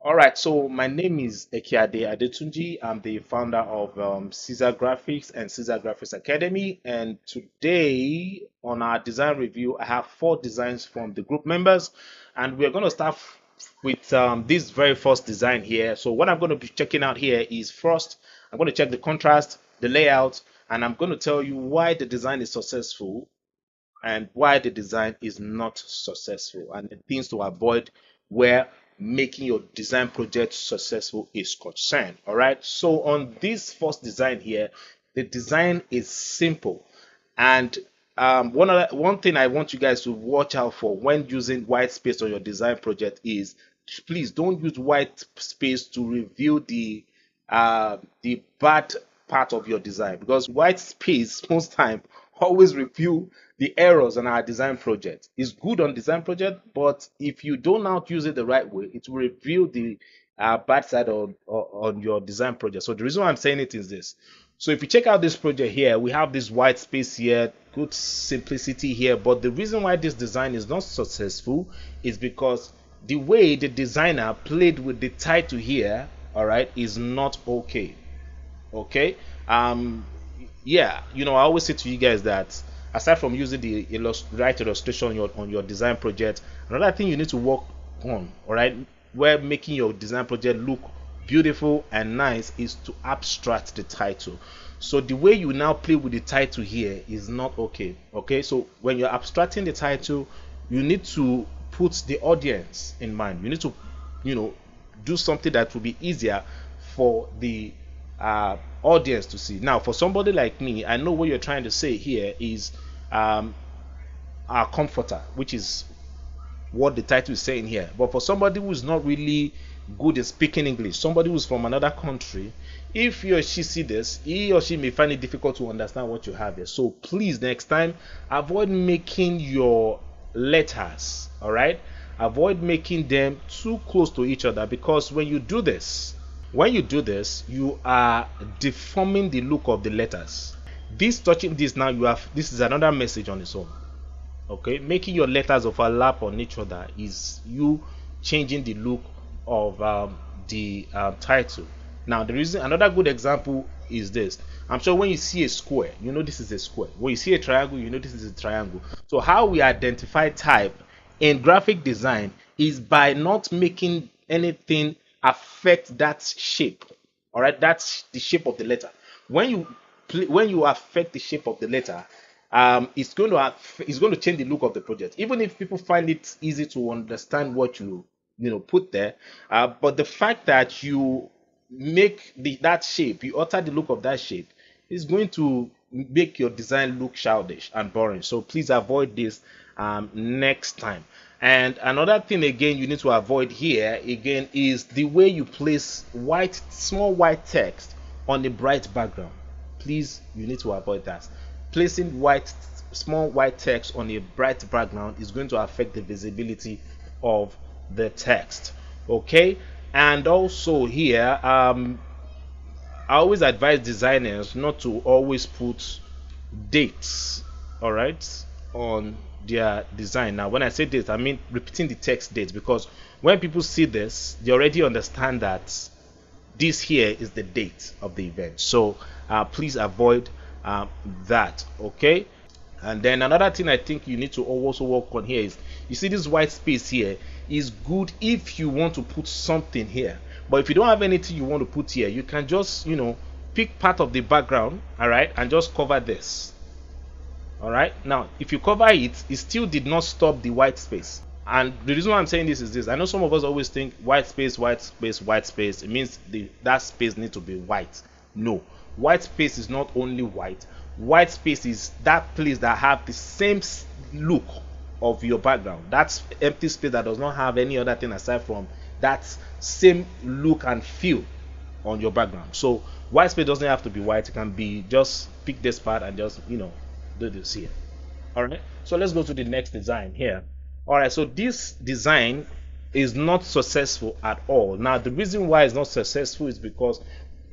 All right, so my name is Ekiade Adetunji. I'm the founder of Caesar Graphics and Caesar Graphics Academy. And today on our design review, I have four designs from the group members, and we're going to start with this very first design here. So what I'm going to be checking out here is first, I'm going to check the contrast, the layout, and I'm going to tell you why the design is successful and why the design is not successful and the things to avoid where making your design project successful is concerned. All right, so on this first design here, the design is simple, and one thing I want you guys to watch out for when using white space on your design project is please don't use white space to reveal the bad part of your design, because white space most time always reveal the errors on our design project. It's good on design project, but if you do not use it the right way, it will reveal the bad side on your design project. So the reason why I'm saying it is this. So if you check out this project here, we have this white space here, good simplicity here, but the reason why this design is not successful is because the way the designer played with the title here, all right, is not okay. Okay. Yeah, I always say to you guys that aside from using the right illustration on your design project, another thing you need to work on, all right, where making your design project look beautiful and nice, is to abstract the title. So the way you now play with the title here is not okay. Okay, so when you're abstracting the title, you need to put the audience in mind. You need to, you know do something that will be easier for the audience to see. Now, for somebody like me, I know what you're trying to say here is um, our comforter, which is what the title is saying here. But for somebody who's not really good at speaking English, somebody who's from another country, if he or she see this, he or she may find it difficult to understand what you have here. So please, next time, avoid making your letters, all right, avoid making them too close to each other, because when you do this, you are deforming the look of the letters. This touching this now, this is another message on its own. Okay, making your letters overlap on each other is you changing the look of the title. Now, the reason, another good example is this. I'm sure when you see a square, you know this is a square. When you see a triangle, you know this is a triangle. So how we identify type in graphic design is by not making anything affect that shape. All right, that's the shape of the letter. When you affect the shape of the letter, it's going to change the look of the project. Even if people find it easy to understand what you put there, but the fact that you make that shape, you alter the look of that shape, is going to make your design look childish and boring. So please avoid this next time. And another thing again you need to avoid here again is the way you place small white text on a bright background. Please, you need to avoid that. Placing small white text on a bright background is going to affect the visibility of the text. Okay, and also here, I always advise designers not to always put dates, all right, on their design. Now, when I say date, I mean repeating the text date, because when people see this, they already understand that this here is the date of the event. So please avoid that. Okay, and then another thing I think you need to also work on here is, you see this white space here is good if you want to put something here, but if you don't have anything you want to put here, you can just pick part of the background, all right, and just cover this. All right, now if you cover it, it still did not stop the white space. And the reason why I'm saying this is this: I know some of us always think white space, white space, white space, it means that space needs to be white. No, white space is not only white. White space is that place that have the same look of your background. That's empty space that does not have any other thing aside from that same look and feel on your background. So white space doesn't have to be white. It can be just pick this part and just do this here. All right, so let's go to the next design here. All right, so this design is not successful at all. Now, the reason why it's not successful is because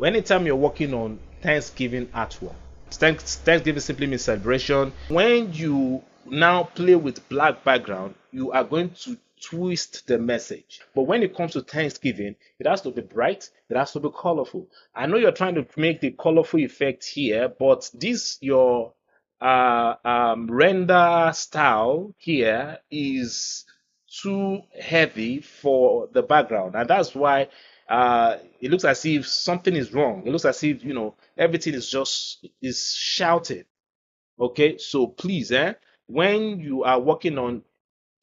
anytime you're working on Thanksgiving artwork, Thanksgiving simply means celebration. When you now play with black background, you are going to twist the message. But when it comes to Thanksgiving, it has to be bright, it has to be colorful. I know you're trying to make the colorful effect here, but this your render style here is too heavy for the background, and that's why it looks as if something is wrong. It looks as if everything is shouted. Okay, so please, when you are working on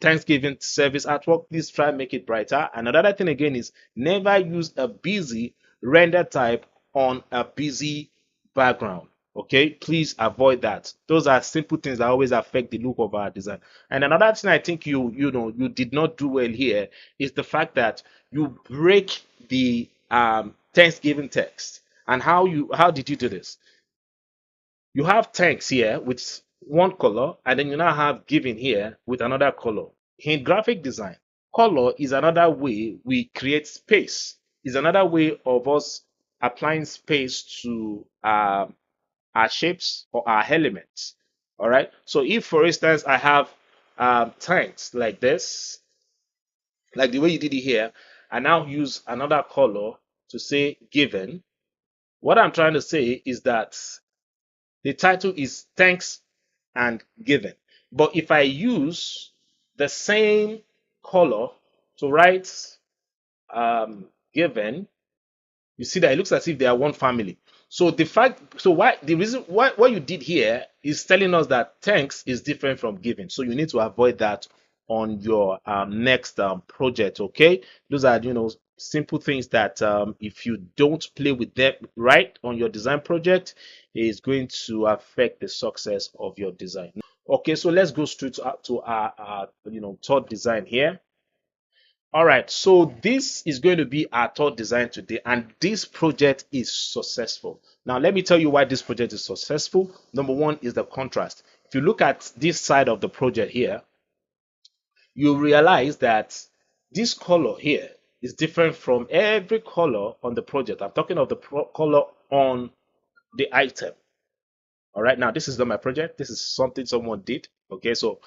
Thanksgiving service artwork, please try and make it brighter. And another thing again is never use a busy render type on a busy background. Okay, please avoid that. Those are simple things that always affect the look of our design. And another thing I think you did not do well here is the fact that you break the Thanksgiving text. And how did you do this? You have tanks here with one color, and then you now have given here with another color. In graphic design, color is another way we create space. Is another way of us applying space to our shapes or our elements. All right. So if, for instance, I have tanks like this, like the way you did it here, I now use another color to say given. What I'm trying to say is that the title is thanks and given. But if I use the same color to write given, you see that it looks as if they are one family. So the reason why what you did here is telling us that thanks is different from giving. So you need to avoid that on your next project. Okay, those are simple things that if you don't play with them right on your design project, is going to affect the success of your design. Okay, so let's go straight to our third design here. All right, so this is going to be our third design today, and this project is successful. Now, let me tell you why this project is successful. Number one is the contrast. If you look at this side of the project here, you realize that this color here is different from every color on the project. I'm talking of the color on the item. All right, now this is not my project. This is something someone did. Okay, so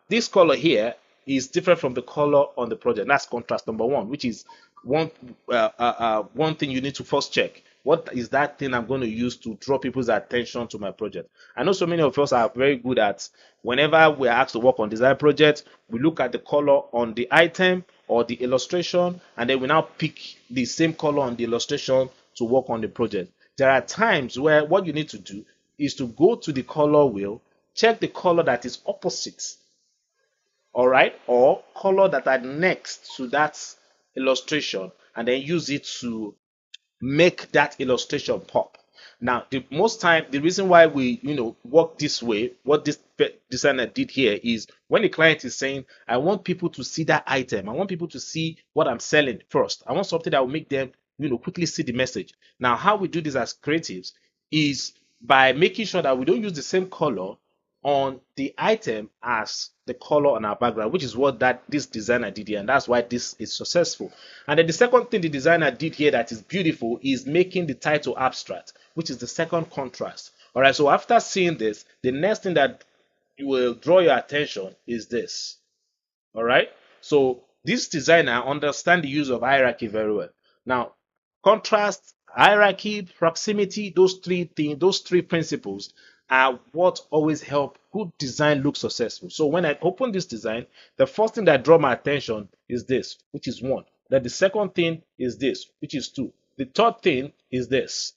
this color here is different from the color on the project. That's contrast number one, which is one thing you need to first check. What is that thing I'm going to use to draw people's attention to my project? I know so many of us are very good at whenever we're asked to work on design project, we look at the color on the item or the illustration, and then we now pick the same color on the illustration to work on the project. There are times where what you need to do is to go to the color wheel, check the color that is opposite, all right, or color that are next to that illustration, and then use it to make that illustration pop. Now, the reason why we work this way, what this designer did here is when the client is saying, I want people to see that item, I want people to see what I'm selling first, I want something that will make them quickly see the message. Now, how we do this as creatives is by making sure that we don't use the same color on the item as the color on our background, which is what this designer did here, and that's why this is successful. And then the second thing the designer did here that is beautiful is making the title abstract, which is the second contrast. All right, so after seeing this, the next thing that will draw your attention is this. All right, so this designer understands the use of hierarchy very well. Now, contrast, hierarchy, proximity, those three things, those three principles are what always help good design look successful. So when I open this design, the first thing that draw my attention is this, which is 1. Then the second thing is this, which is 2. The third thing is this.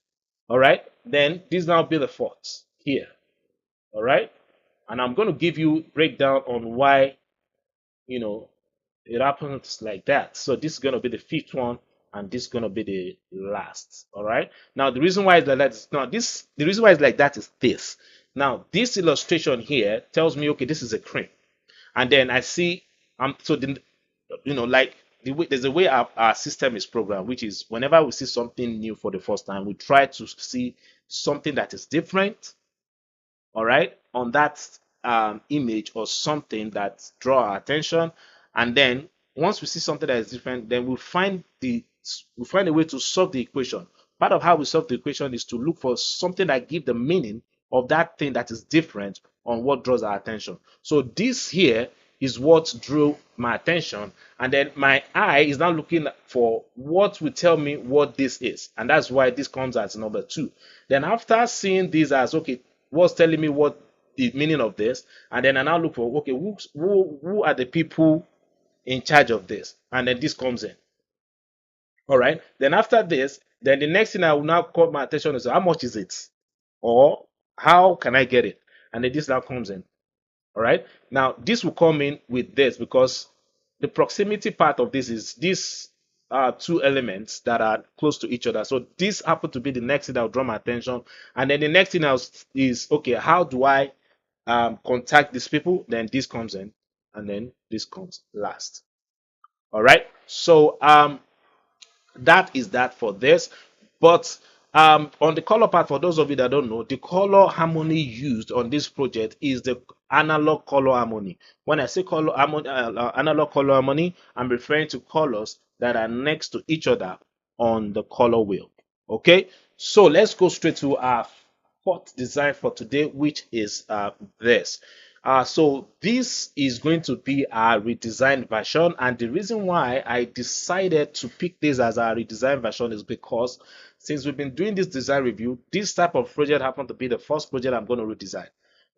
All right. Then this now be the fourth here. All right. And I'm going to give you breakdown on why it happens like that. So this is going to be the fifth one, and this is going to be the last. All right. Now the reason why it's like that is the reason why it's like that is this. Now this illustration here tells me, okay, this is a cream, and then I see like there's a way our system is programmed, which is whenever we see something new for the first time, we try to see something that is different, all right, on that image or something that draw our attention. And then once we see something that is different, then we find a way to solve the equation. Part of how we solve the equation is to look for something that gives the meaning of that thing that is different on what draws our attention. So this here is what drew my attention. And then my eye is now looking for what will tell me what this is. And that's why this comes as number 2. Then after seeing this as, okay, what's telling me what the meaning of this? And then I now look for, okay, who are the people in charge of this? And then this comes in. All right. Then after this, then the next thing I will now call my attention is how much is it? Or how can I get it? And then this now comes in. All right. Now this will come in with this because the proximity part of this is these two elements that are close to each other. So this happened to be the next thing that will draw my attention. And then the next thing else is, okay, how do I contact these people? Then this comes in, and then this comes last. All right. So that is that for this. But on the color part, for those of you that don't know, the color harmony used on this project is the analog color harmony. When I say color harmony, analog color harmony, I'm referring to colors that are next to each other on the color wheel. Okay, so let's go straight to our fourth design for today, which is this. So this is going to be our redesigned version, and the reason why I decided to pick this as our redesigned version is because since we've been doing this design review, this type of project happened to be the first project I'm going to redesign.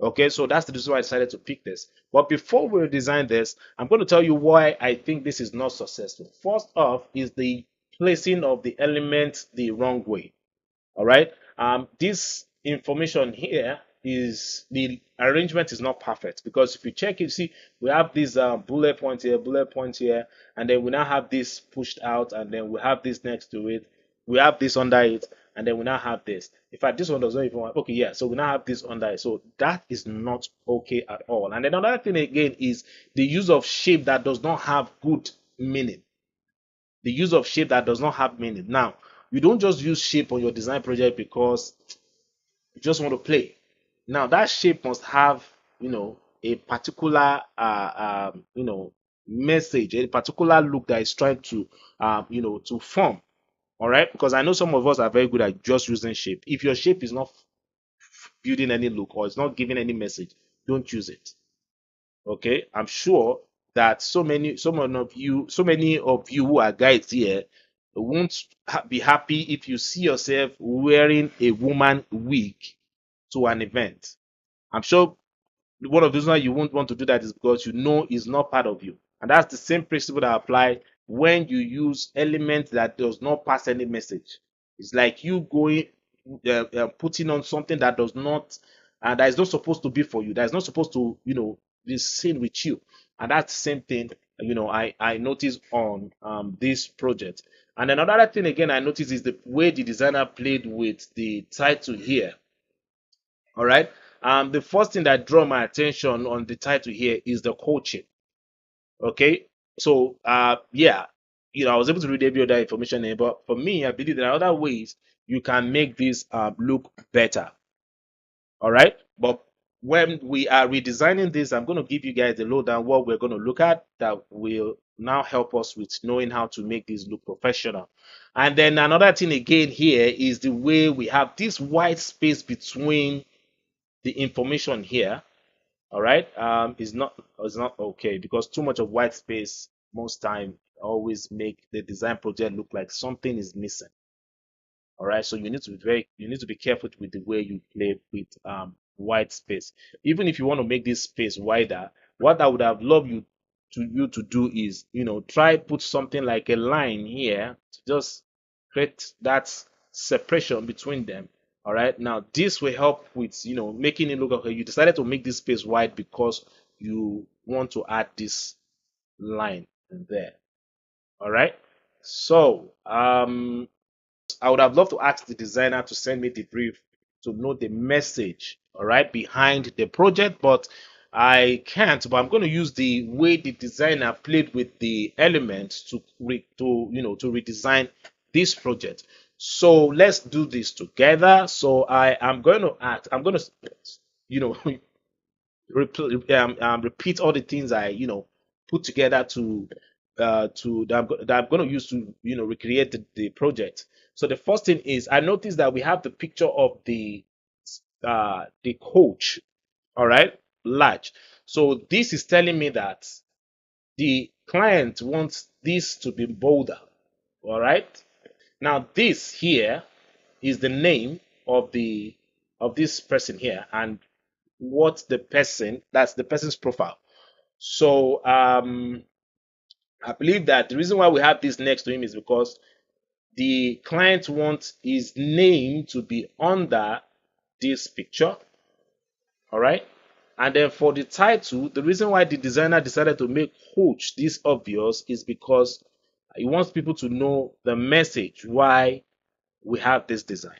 Okay, so that's the reason why I decided to pick this. But before we redesign this, I'm going to tell you why I think this is not successful. First off is the placing of the elements the wrong way. All right, this information here is the arrangement is not perfect because if you check it, see we have this bullet point here, and then we now have this pushed out, and then we have this next to it, we have this under it, and then we now have this. In fact, this one does not even want, okay, yeah, so we now have this under it. So that is not okay at all. And then another thing again is the use of shape that does not have good meaning. The use of shape that does not have meaning. Now, you don't just use shape on your design project because you just want to play. Now that shape must have, a particular, message, a particular look that is trying to, to form. All right, because I know some of us are very good at just using shape. If your shape is not building any look or it's not giving any message, don't use it. Okay, I'm sure that so many of you who are guides here won't be happy if you see yourself wearing a woman wig to an event. I'm sure one of the reasons why you won't want to do that is because you know it's not part of you. And that's the same principle that apply when you use element that does not pass any message. It's like you going putting on something that does not that is not supposed to be for you. That is not supposed to, be seen with you. And that's the same thing, I noticed on this project. And another thing again I noticed is the way the designer played with the title here. All right. The first thing that drew my attention on the title here is the coaching. Okay. So, yeah, I was able to read every other information here, but for me, I believe there are other ways you can make this look better. All right. But when we are redesigning this, I'm going to give you guys the lowdown what we're going to look at that will now help us with knowing how to make this look professional. And then another thing again here is the way we have this white space between the information here. All right, is not okay because too much of white space most time always make the design project look like something is missing. All right, so you need to be careful with the way you play with white space. Even if you want to make this space wider, what I would have loved you to do is, try put something like a line here to just create that separation between them. All right, now this will help with, making it look okay. You decided to make this space wide because you want to add this line in there. All right, so I would have loved to ask the designer to send me the brief to know the message, all right, behind the project, but I can't. But I'm going to use the way the designer played with the elements to redesign this project. So let's do this together. So I am going to act. I'm going to, you know, repeat all the things I put together that I'm going to use to recreate the project. So the first thing is I noticed that we have the picture of the coach, all right, large. So this is telling me that the client wants this to be bolder. All right. Now this here is the name of this person here, and what the person, that's the person's profile. So I believe that the reason why we have this next to him is because the client wants his name to be under this picture. All right. And then for the title, the reason why the designer decided to make coach this obvious is because he wants people to know the message why we have this design.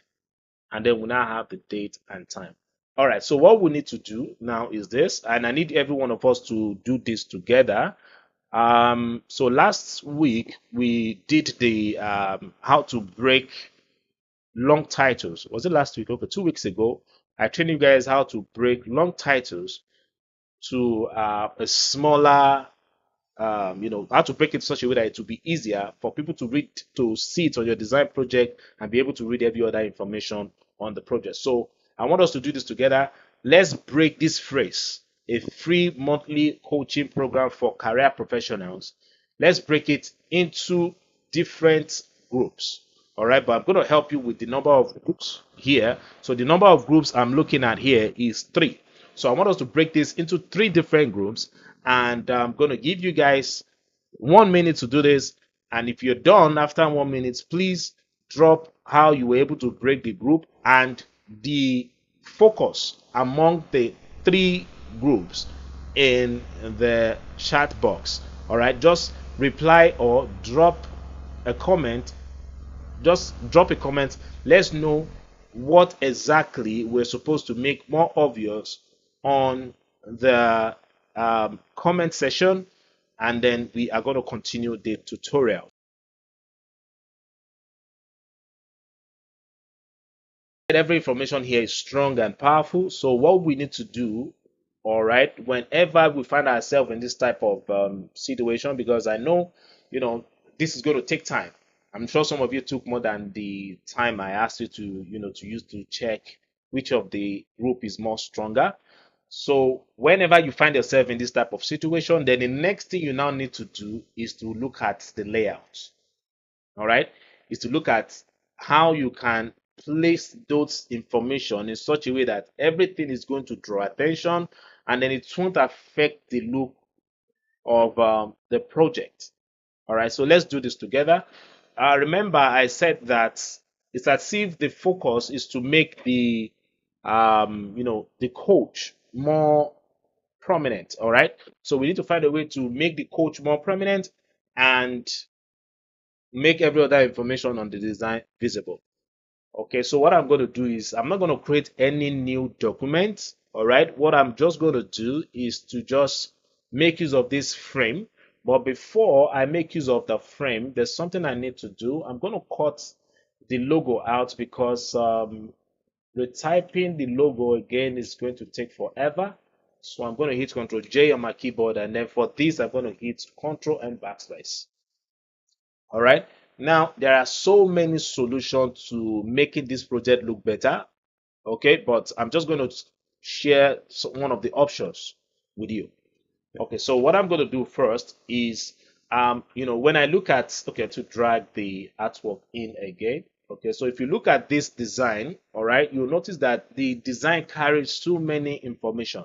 And then we now have the date and time. All right. So what we need to do now is this, and I need every one of us to do this together. So last week we did the how to break long titles. Was it last week? Okay, 2 weeks ago, I trained you guys how to break long titles to a smaller, how to break it in such a way that it will be easier for people to read, to see it on your design project and be able to read every other information on the project. So I want us to do this together. Let's break this phrase, a free monthly coaching program for career professionals. Let's break it into different groups. All right, but I'm going to help you with the number of groups here. So the number of groups I'm looking at here is 3. So I want us to break this into 3 different groups, and I'm going to give you guys 1 minute to do this. And if you're done after 1 minute, please drop how you were able to break the group and the focus among the 3 groups in the chat box. All right, just reply or drop a comment. Just drop a comment. Let's know what exactly we're supposed to make more obvious on the comment section, and then we are going to continue the tutorial. Every information here is strong and powerful. So what we need to do, all right, whenever we find ourselves in this type of situation, because I know, this is going to take time. I'm sure some of you took more than the time I asked you to use to check which of the group is more stronger. So whenever you find yourself in this type of situation, then the next thing you now need to do is to look at the layout. All right, is to look at how you can place those information in such a way that everything is going to draw attention, and then it won't affect the look of the project. All right, so let's do this together. Remember, I said that it's as if the focus is to make the the coach more prominent. All right, so we need to find a way to make the coach more prominent and make every other information on the design visible. Okay, so what I'm going to do is I'm not going to create any new document. All right, what I'm just going to do is to just make use of this frame. But before I make use of the frame, there's something I need to do. I'm going to cut the logo out because retyping the logo again is going to take forever. So I'm going to hit Ctrl J on my keyboard, and then for this I'm going to hit Ctrl and backspace. All right. Now, there are so many solutions to making this project look better. Okay, but I'm just going to share one of the options with you. Okay, so what I'm going to do first is, when I look at, okay, to drag the artwork in again. Okay, so if you look at this design, all right, you'll notice that the design carries too many information.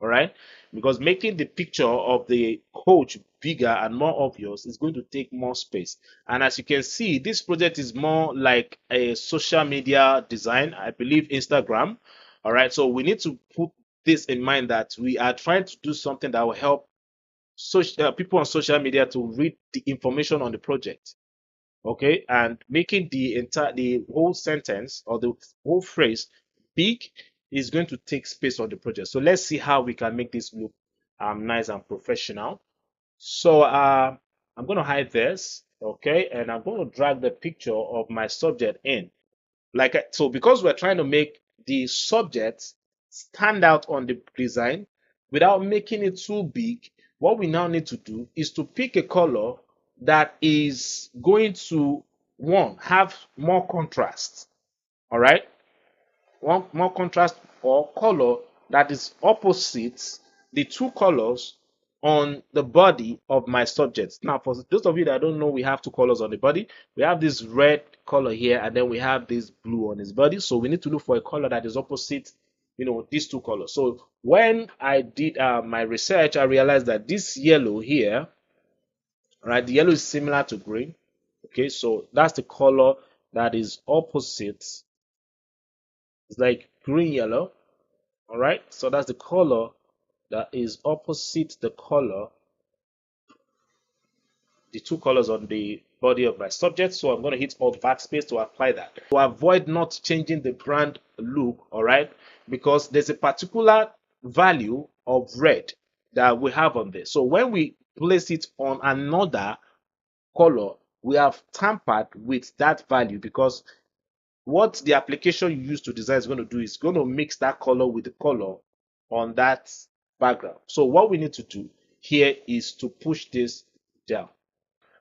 All right, because making the picture of the coach bigger and more obvious is going to take more space. And as you can see, this project is more like a social media design, I believe Instagram. All right, so we need to put this in mind that we are trying to do something that will help people on social media to read the information on the project. Okay, and making the whole sentence or the whole phrase big is going to take space on the project. So let's see how we can make this look nice and professional. So I'm going to hide this, okay, and I'm going to drag the picture of my subject in. So because we're trying to make the subject stand out on the design without making it too big, what we now need to do is to pick a color that is going to, one, have more contrast. All right, one more contrast or color that is opposite the two colors on the body of my subject. Now, for those of you that don't know, we have two colors on the body. We have this red color here, and then we have this blue on his body. So we need to look for a color that is opposite, these two colors. So when I did my research, I realized that this yellow here, right, the yellow is similar to green. Okay, so that's the color that is opposite. It's like green yellow. All right, so that's the color that is opposite the two colors on the body of my subject. So I'm going to hit Alt Backspace to apply that. To avoid not changing the brand look, all right, because there's a particular value of red that we have on this. So when we place it on another color, we have tampered with that value, because what the application you use to design is going to do is going to mix that color with the color on that background. So what we need to do here is to push this down.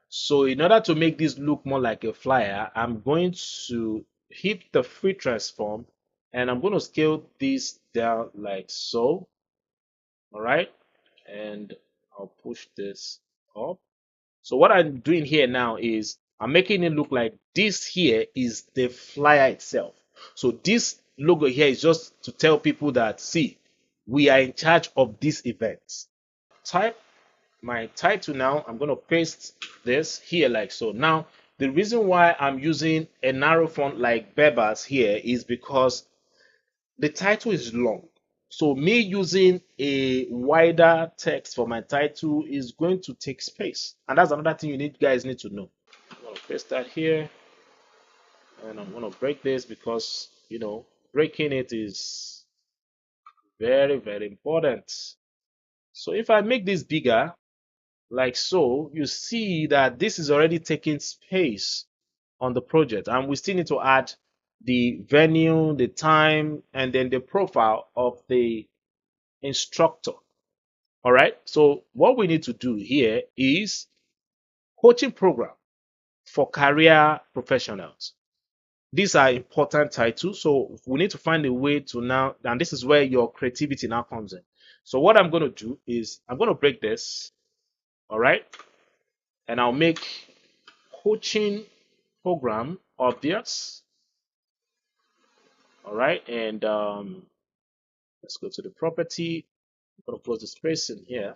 So in order to make this look more like a flyer, I'm going to hit the free transform, and I'm going to scale this down like so. All right. And I'll push this up. So what I'm doing here now is I'm making it look like this here is the flyer itself. So this logo here is just to tell people that, see, we are in charge of this event. Type my title now. I'm going to paste this here like so. Now, the reason why I'm using a narrow font like Bebas here is because the title is long. So me using a wider text for my title is going to take space. And that's another thing you guys need to know. I'm going to paste that here. And I'm going to break this because, breaking it is very, very important. So if I make this bigger, like so, you see that this is already taking space on the project, and we still need to add the venue, the time, and then the profile of the instructor. All right, so what we need to do here is coaching program for career professionals. These are important titles, so we need to find a way to now, and this is where your creativity now comes in. So what I'm going to do is I'm going to break this, all right, and I'll make coaching program obvious. All right, and let's go to the property. I'm going to close the space in here.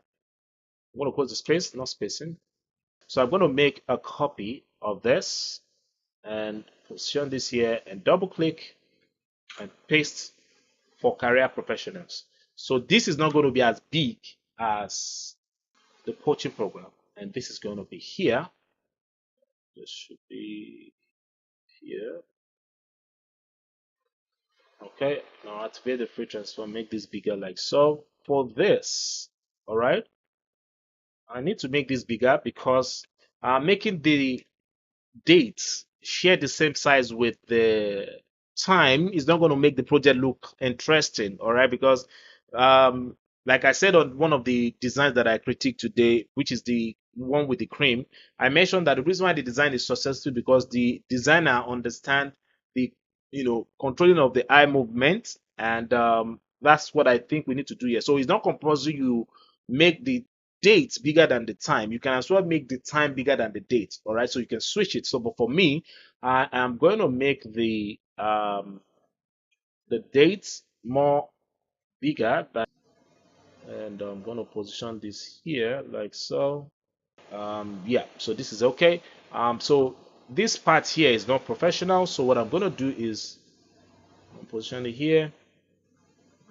I'm going to close the space, not spacing. So I'm going to make a copy of this and position this here and double click and paste for career professionals. So this is not going to be as big as the coaching program, and this is going to be here. This should be here. Okay, now activate the free transform, make this bigger like so. For this, all right, I need to make this bigger because I'm making the dates share the same size with the time is not going to make the project look interesting, all right, because um like I said on one of the designs that I critiqued today, which is the one with the cream, I mentioned that the reason why the design is successful because the designer understand the controlling of the eye movement, and that's what I think we need to do here. So it's not compulsory you make the date bigger than the time. You can as well make the time bigger than the date. All right, so you can switch it. So, but for me, I am going to make the dates more bigger, and I'm going to position this here like so. Yeah, so this is okay. So this part here is not professional. So what I'm going to do is position it here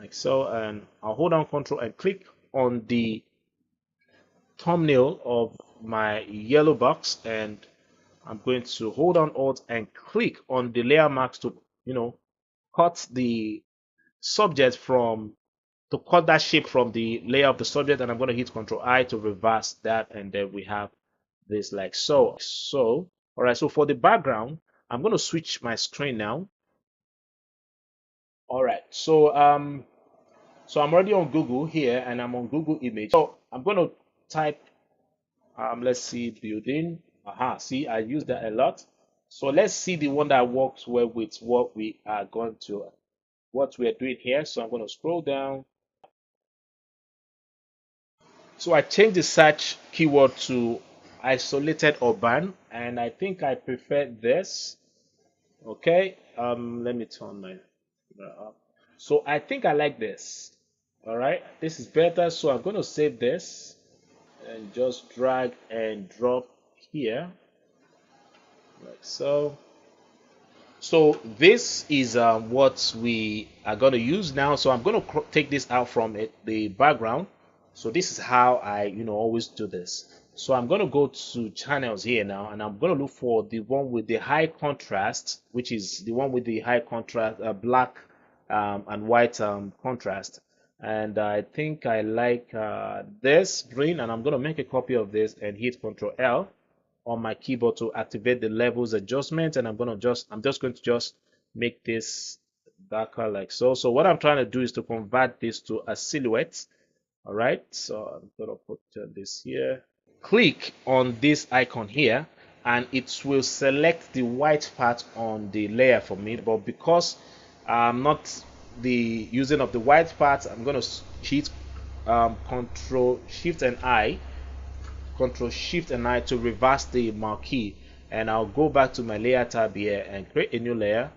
like so, and I'll hold down Control and click on the thumbnail of my yellow box, and I'm going to hold on Alt and click on the layer marks to, cut the subject from, to cut that shape from the layer of the subject. And I'm going to hit Control I to reverse that. And then we have this like so. So, all right. So for the background, I'm going to switch my screen now. All right. So I'm already on Google here, and I'm on Google Image. So I'm going to type, let's see, building. Aha, see, I use that a lot. So let's see the one that works well with what we are going to, what we are doing here. So I'm going to scroll down. So I changed the search keyword to isolated urban, and I think I prefer this. Okay, let me turn my up. So I think I like this. All right, this is better. So I'm going to save this and just drag and drop here, like so. So this is what we are going to use now. So I'm going to take this out from the background. So this is how I, always do this. So I'm going to go to channels here now, and I'm going to look for the one with the high contrast, which is the one with the high contrast, black and white contrast. And I think I like this green, and I'm going to make a copy of this and hit Control L on my keyboard to activate the levels adjustment, and I'm just going to just make this darker like so. So what I'm trying to do is to convert this to a silhouette. All right, so I'm going to put this here. Click on this icon here, and it will select the white part on the layer for me. But because I'm not the using of the white part, I'm going to hit Control Shift and I Control Shift and I to reverse the marquee, and I'll go back to my layer tab here and create a new layer,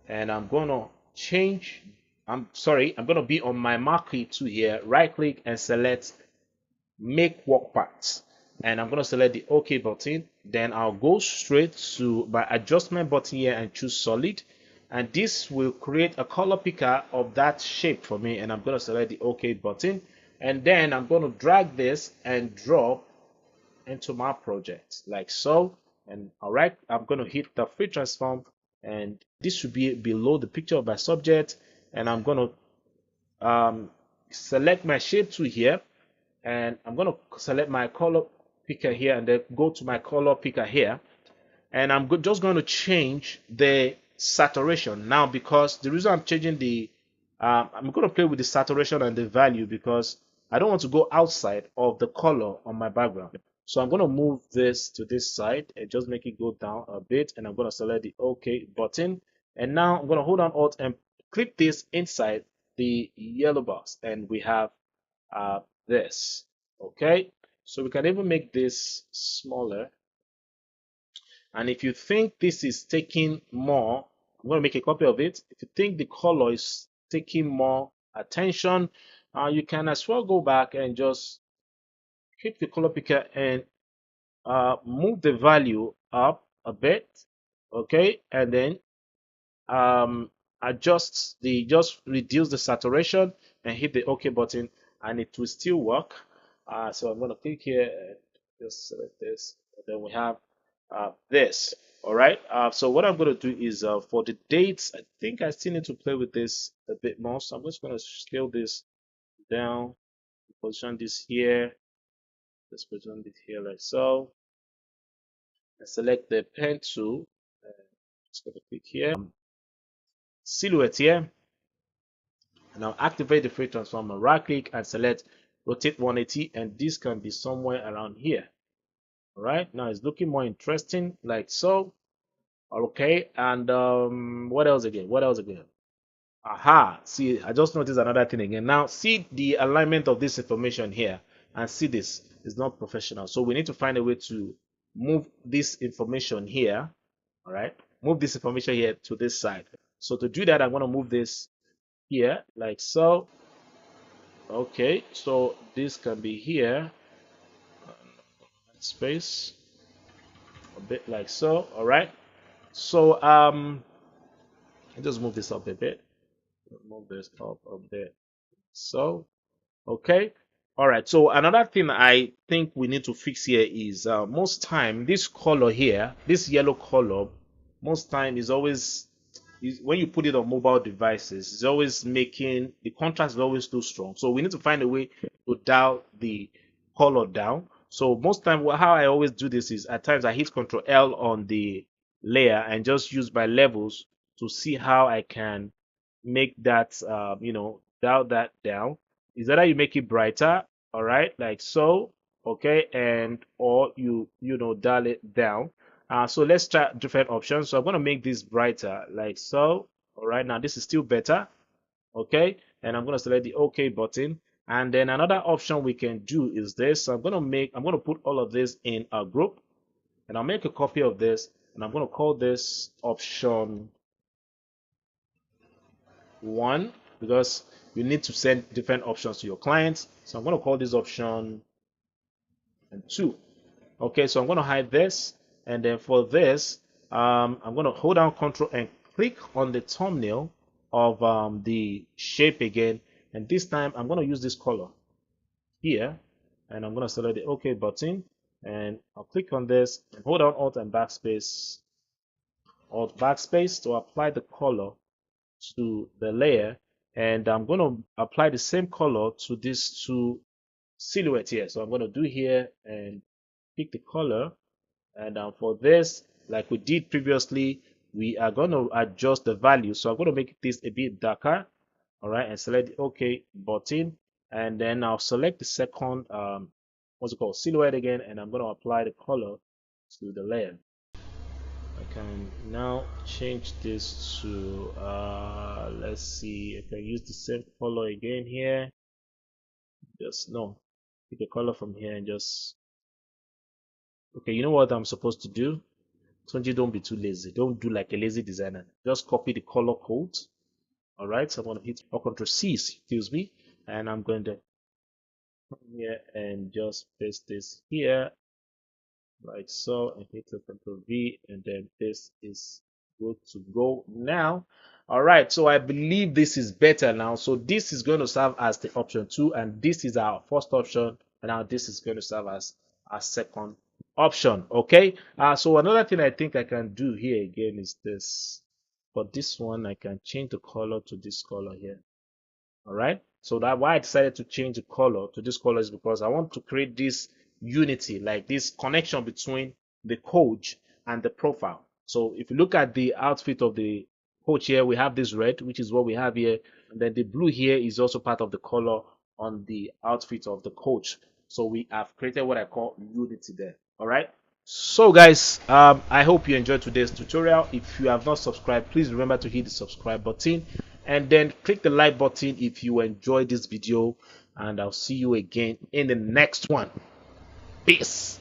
and I'm going to change, I'm going to be on my marquee tool here, right click and select make work parts, and I'm going to select the OK button. Then I'll go straight to my adjustment button here and choose solid, and this will create a color picker of that shape for me, and I'm going to select the OK button, and then I'm going to drag this and drop into my project like so. And all right, I'm going to hit the free transform, and this should be below the picture of my subject, and I'm going to select my shape tool here, and I'm going to select my color picker here, and then go to my color picker here, and I'm just going to change the saturation now, because the reason I'm changing the I'm going to play with the saturation and the value because I don't want to go outside of the color on my background. So I'm going to move this to this side and just make it go down a bit, and I'm going to select the OK button, and now I'm going to hold on Alt and click this inside the yellow box, and we have this. Okay, so we can even make this smaller. And if you think this is taking more, I'm going to make a copy of it. If you think the color is taking more attention, you can as well go back and just keep the color picker and move the value up a bit. Okay, and then just reduce the saturation and hit the OK button, and it will still work. So I'm going to click here and just select this, and then we have this. All right, so what I'm going to do is for the dates, I think I still need to play with this a bit more, so I'm just going to scale this down, position this here, just position it here like so, and select the pen tool. Just going to click here, silhouette here, and I'll activate the free transformer. Right click and select rotate 180, and this can be somewhere around here. All right, now it's looking more interesting like so. Okay, and what else again? What else again? Aha, see, I just noticed another thing again. Now see the alignment of this information here, and see this is not professional. So we need to find a way to move this information here. All right, move this information here to this side. So to do that, I'm going to move this here like so. Okay, so this can be here, space a bit like so. All right, so just move this up a bit, move this up a bit, so okay. All right, so another thing I think we need to fix here is most time this color here, this yellow color, most time is always when you put it on mobile devices, it's always making the contrast is always too strong. So we need to find a way to dial the color down. So most time, how I always do this is at times I hit Control L on the layer and just use my levels to see how I can make that dial that down. Is that you make it brighter, all right, like so, okay, and or you dial it down. So let's try different options. So I'm going to make this brighter like so. All right, now this is still better. Okay, and I'm going to select the OK button. And then another option we can do is this. So I'm going to put all of this in a group, and I'll make a copy of this, and I'm going to call this option 1 because you need to send different options to your clients. So I'm going to call this option 2. Okay, so I'm going to hide this, and then for this, I'm going to hold down Control and click on the thumbnail of the shape again, and this time I'm going to use this color here, and I'm going to select the OK button, and I'll click on this and hold down Alt Backspace to apply the color to the layer, and I'm going to apply the same color to these two silhouettes here. So I'm going to do here and pick the color, and for this, like we did previously, we are going to adjust the value. So I'm going to make this a bit darker, all right, and select the OK button, and then I'll select the second what's it called, silhouette again, and I'm going to apply the color to the layer. I can now change this to let's see, I can use the same color again here. Just no, pick a color from here and just okay. You know what I'm supposed to do? Tunji, don't be too lazy. Don't do like a lazy designer. Just copy the color code. All right, so I'm going to hit or Control C, excuse me, and I'm going to come here and just paste this here like so, and hit the Control V, and then this is good to go now. All right, so I believe this is better now. So this is going to serve as the option 2, and this is our first option, and now this is going to serve as our second option. Okay, so another thing I think I can do here again is this. For this one, I can change the color to this color here. All right, so that why I decided to change the color to this color is because I want to create this unity, like this connection between the coach and the profile. So if you look at the outfit of the coach here, we have this red, which is what we have here, and then the blue here is also part of the color on the outfit of the coach. So we have created what I call unity there. All right, so guys, I hope you enjoyed today's tutorial. If you have not subscribed, please remember to hit the subscribe button, and then click the like button if you enjoyed this video, and I'll see you again in the next one. Peace.